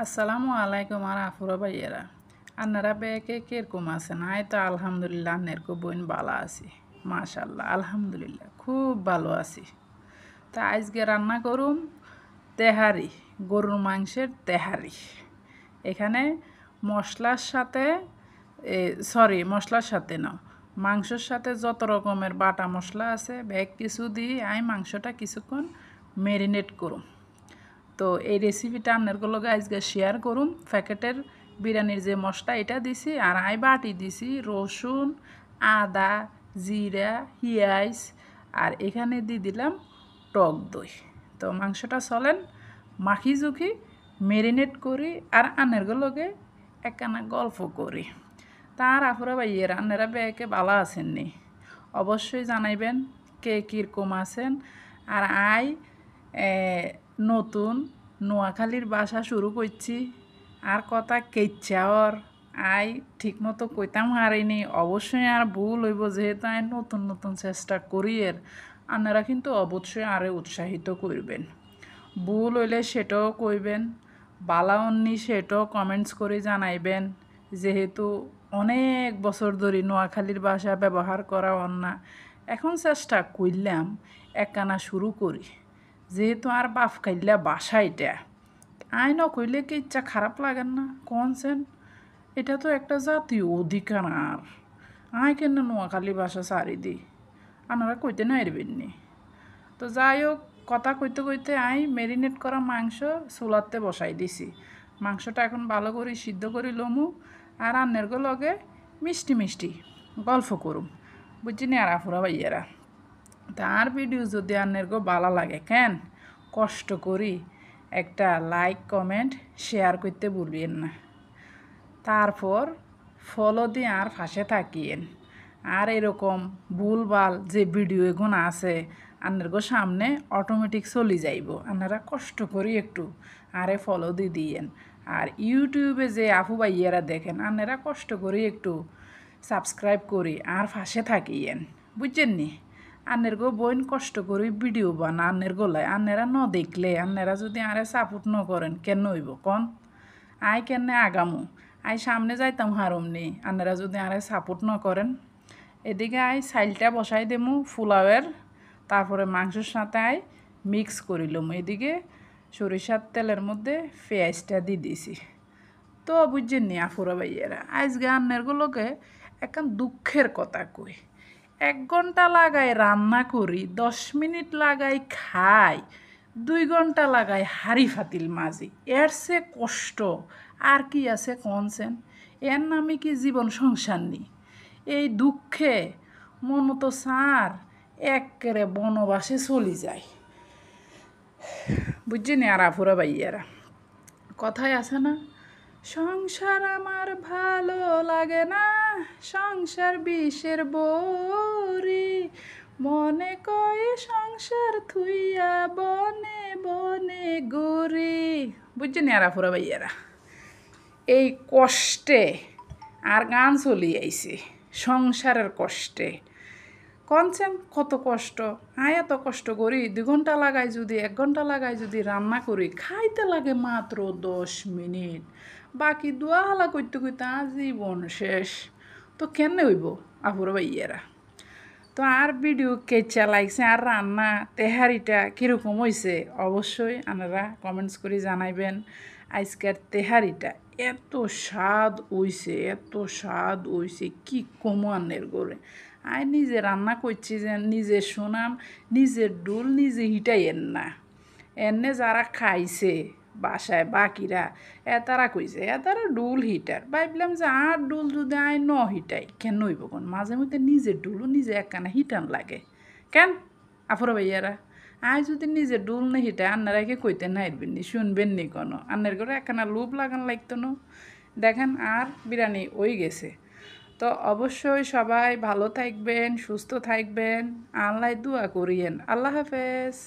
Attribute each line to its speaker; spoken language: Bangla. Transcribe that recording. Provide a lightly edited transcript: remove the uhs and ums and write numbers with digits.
Speaker 1: আসসালামু আলাইকুম আর আফুরা ভাইয়েরা আপনারা বেকে কিরকম আছেন? আয় তো আলহামদুলিল্লাহ আন্নেরকো বোন ভালো আছি, মাশাল্লাহ আলহামদুলিল্লাহ খুব ভালো আছি। তা আজকে রান্না করুম তেহারি, গরুর মাংসের তেহারি। এখানে মশলার সাথে মশলার সাথে না, মাংসর সাথে যত রকমের বাটা মশলা আছে ব্যাগ কিছু দিয়ে আমি মাংসটা কিছুক্ষণ ম্যারিনেট করুম। তো এই রেসিপিটা আপনারগুলো আজকে শেয়ার করুন। প্যাকেটের বিরিয়ানির যে মশলা এটা দিছি, আর আই বাটি দিছি রসুন, আদা, জিরা, পেঁয়াজ, আর এখানে দিয়ে দিলাম টক দই। তো মাংসটা চলেন মাখি জুখি ম্যারিনেট করি আর আনেরগুলোকে একখানা গল্প করি। তার আপুরা ভাইয়েরা আনেরা বেকে ভালো আছেননি অবশ্যই জানাইবেন কে কীরকম আছেন। আর নতুন নোয়াখালীর বাসা শুরু করছি, আর কথা কেচ্ছাওয়ার ঠিকমতো কইতাম হারিনি, অবশ্যই আর ভুল হইব, যেহেতু নতুন নতুন চেষ্টা করি। আপনারা কিন্তু অবশ্যই আরে উৎসাহিত করবেন। ভুল হইলে সেটাও কইবেন, বালা অন্যি সেটাও কমেন্টস করে জানাইবেন, যেহেতু অনেক বছর ধরে নোয়াখালীর ভাষা ব্যবহার করা অন্যা। এখন চেষ্টা করলাম একখানা শুরু করি, যেহেতু আর বাপ খাইলা বাসা এটা ন কইলে কি ইচ্ছা খারাপ লাগেন না কনছেন? এটা তো একটা জাতীয় অধিকার। আর কেন নোয়াখালী ভাষা সারি দিই, আপনারা কইতে না এরবেননি। তো যাই হোক, কথা কইতে কইতে ম্যারিনেট করা মাংস চুলাতে বসাই দিছি। মাংসটা এখন ভালো করে সিদ্ধ করে লমু, আর আন্নেরগো লগে মিষ্টি মিষ্টি গল্প করুম, বুঝছিনি আর আফুরা ভাইয়েরা। তার ভিডিও যদি আন্নেরগো ভালো লাগে কেন কষ্ট করি একটা লাইক কমেন্ট শেয়ার করতে ভুলবেন না। তারপর ফলো দিয়ে আর পাশে থাকিয়েন। আর এরকম ভুলভাল যে ভিডিও এখন আছে আপনার সামনে অটোমেটিক চলে যাইব, আপনারা কষ্ট করি একটু আরে ফলো দিয়ে দিয়েন। আর ইউটিউবে যে আপু ভাইয়েরা দেখেন আপনারা কষ্ট করি একটু সাবস্ক্রাইব করি আর পাশে থাকিয়েন, বুঝছেন নি? আন্নের গো বইন কষ্ট করি ভিডিও বানা আন্নের গোলায়, আন্নেরা ন দেখলে আন্নেরা যদি আরে সাপোর্ট ন করেন কেন হইব কন? কেনে আগামু সামনে যাইতাম হারমনি আন্নারা যদি আরে সাপোর্ট ন করেন। এদিকে সাইলটা বসাই দেমু ফুলাওয়ের, তারপরে মাংসের সাথে মিক্স করিলুম। এদিকে সরিষার তেলের মধ্যে পেঁয়াজটা দিয়ে দিছি। তো বুঝছেন নি আফুরা ভাইয়েরা, আজকে আন্নেরগুলোকে একখান দুঃখের কথা কই। 1 ঘন্টা লাগাই রান্না করি, 10 মিনিট লাগাই খাই, 2 ঘন্টা লাগাই হাড়ি ফাতিল মাজি। এর সে কষ্ট আর কি আছে কনছেন? এর নামে কি জীবন সংসার নি? এই দুঃখে মনত সার একেবারে বনবাসে চলি যায়, বুঝছেন আর আফুরা ভাইয়ারা। কথায় আছে না, সংসার আমার ভালো লাগে না, সংসার বিষের বড়ি, মনে কয়ে সংসার থুইয়া বনে বনে গড়ি, বুঝছেন আর আফুরা ভাইয়ারা। এই কষ্টে আর গান চলি আইছে সংসারের কষ্টে। কনছেন কত কষ্ট? এত কষ্ট করি 2 ঘন্টা লাগাই, যদি 1 ঘন্টা লাগাই যদি রান্না করি, খাইতে লাগে মাত্র 10 মিনিট, বাকি দোয়া হালা করতে করতে জীবন শেষ। তো কেন হইব আপুরা ভাইয়েরা? তো আর ভিডিও কেচা লাগছে আর রান্না তেহারিটা কীরকম হয়েছে অবশ্যই আপনারা কমেন্টস করে জানাইবেন। আজকের তেহারিটা এত স্বাদ হইছে, এত স্বাদ হইছে কি কমো আন্নের করে। নিজে রান্না করছি যে নিজে শোনাম, নিজের ডুল নিজে হিটাইয়েন না। এনে যারা খাইছে বাসায় বাকিরা তারা কইছে তারা ডুল হিটার, ভাবলাম যে আর ডুল যদি ন হিটাই কেন হইব কোন? মাঝে মধ্যে নিজের ডুলও নিজে একখানা হিটান লাগে কেন আফুরা ভাইয়ারা? যদি নিজের ডুল না হিটায় আন্নারা কি কইতে না এরবেন নি, শুনবেন নি কোনো? আন্নের করে একখানা লুপ লাগান লাগতো না। দেখেন আর বিরিয়ানি ওই গেছে। তো অবশ্যই সবাই ভালো থাকবেন, সুস্থ থাকবেন, আল্লাহ দোয়া করিয়েন। আল্লাহ হাফেজ।